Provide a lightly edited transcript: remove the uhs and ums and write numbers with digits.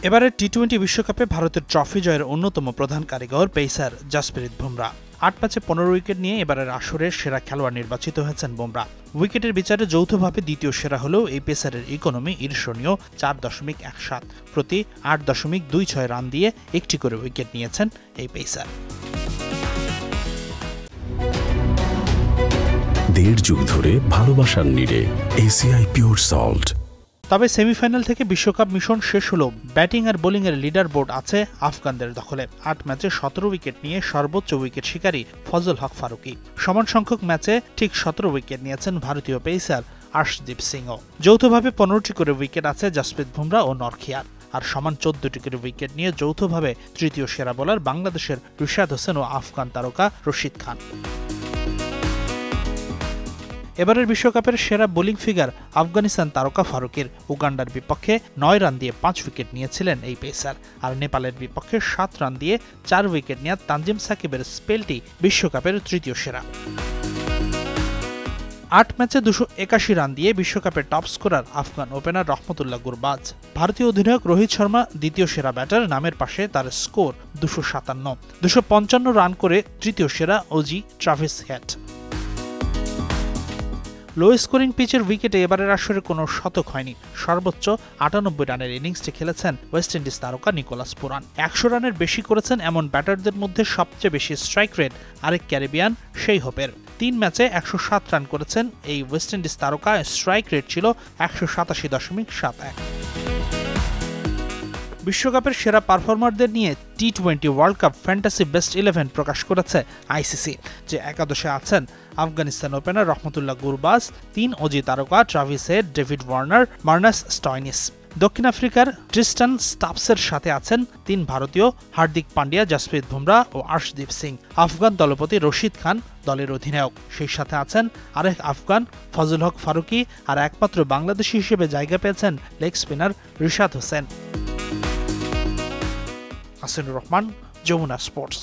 এবারের টি-20 বিশ্বকাপে ভারতের ট্রফি জয়ের অন্যতম প্রধান কারিগর পেসার জসপ্রীত বুমরা। ৮ ম্যাচে ১৫ উইকেট নিয়ে এবারের আসরের সেরা খেলোয়াড় নির্বাচিত হয়েছেন বুমরা। উইকেটের বিচারে যৌথভাবে দ্বিতীয় সেরা হলেও এই পেসারের ইকোনমি ঈর্ষণীয় ৪.১৭ প্রতি ৮.26 রান দিয়ে একটি করে উইকেট নিয়েছেন এই পেসার। দেড় যুগ ধরে ভালোবাসার নিড়ে এসিআই পিওর সল্ট। তবে সেমিফাইনাল থেকে বিশ্বকাপ মিশন শেষ হলেও ব্যাটিং আর বোলিংয়ের লিডার বোর্ড আছে আফগানদের দখলে। ৮ ম্যাচে ১৭ উইকেট নিয়ে সর্বোচ্চ উইকেট শিকারী ফজল হক ফারুকি। সমান সংখ্যক ম্যাচে ঠিক ১৭ উইকেট নিয়েছেন ভারতীয় পেসার আর্শদীপ সিংও। যৌথভাবে ১৫টি করে উইকেট আছে জসপ্রীত বুমরা ও নরখিয়ার। আর সমান ১৪টি করে উইকেট নিয়ে যৌথভাবে তৃতীয় সেরা বোলার বাংলাদেশের রিশাদ হোসেন ও আফগান তারকা রশিদ খান। এবারের বিশ্বকাপের সেরা বোলিং ফিগার আফগানিস্তান তারকা ফারুকের। উগান্ডার বিপক্ষে ৯ রান দিয়ে ৫ উইকেট নিয়েছিলেন এই পেসার। আর নেপালের বিপক্ষে ৭ রান দিয়ে ৪ উইকেট নেওয়া তানজিম সাকিবের স্পেলটি বিশ্বকাপের তৃতীয় সেরা। ৮ ম্যাচে ২৮১ রান দিয়ে বিশ্বকাপের টপ স্কোরার আফগান ওপেনার রহমতুল্লাহ গুরবাজ। ভারতীয় অধিনায়ক রোহিত শর্মা দ্বিতীয় সেরা ব্যাটার, নামের পাশে তার স্কোর ২৫৭। ২৫৫ রান করে তৃতীয় সেরা Aussie Travis Head. Low scoring পিচের উইকেটে এবারের আসরে কোনো শতক হয়নি। সর্বোচ্চ ৯৮ রানের ইনিংসটি খেলেছেন ওয়েস্ট ইন্ডিজ তারকা নিকোলাস পুরান। ১০০ রানের বেশি করেছেন এমন ব্যাটারদের মধ্যে সবচেয়ে বেশি স্ট্রাইক রেট আরেক ক্যারিবিয়ান সেই হোপের। ৩ ম্যাচে ১০৭ রান করেছেন এই ওয়েস্ট ইন্ডিজ তারকা। স্ট্রাইক রেট ছিল ১৮৭.৭১। বিশ্বকাপের সেরা পারফর্মারদের নিয়ে টি-20 ওয়ার্ল্ড কাপ ফ্যান্টাসি বেস্ট 11 প্রকাশ করেছে আইসিসি, যে একাদশে আছেন আফগানিস্তান ওপেনার রহমতুল্লাহ গুরবাজ, ৩ অজি তারকা Travis head, David Warner, Marnus Stoinis. দক্ষিণ আফ্রিকার ট্রিস্টান স্টাপসের সাথে আছেন ৩ ভারতীয় হার্দিক পান্ডিয়া, জসপ্রীত বুমরা ও আর্শদীপ সিং। আফগান দলপতি রশিদ খান দলের অধিনায়ক। সেই সাথে আছেন আরেক আফগান ফজল হক ফারুকি, আর একমাত্র বাংলাদেশি হিসেবে জায়গা পেয়েছেন leg spinner Rishad Hossain. Hasinur Rahman, Jamuna sports.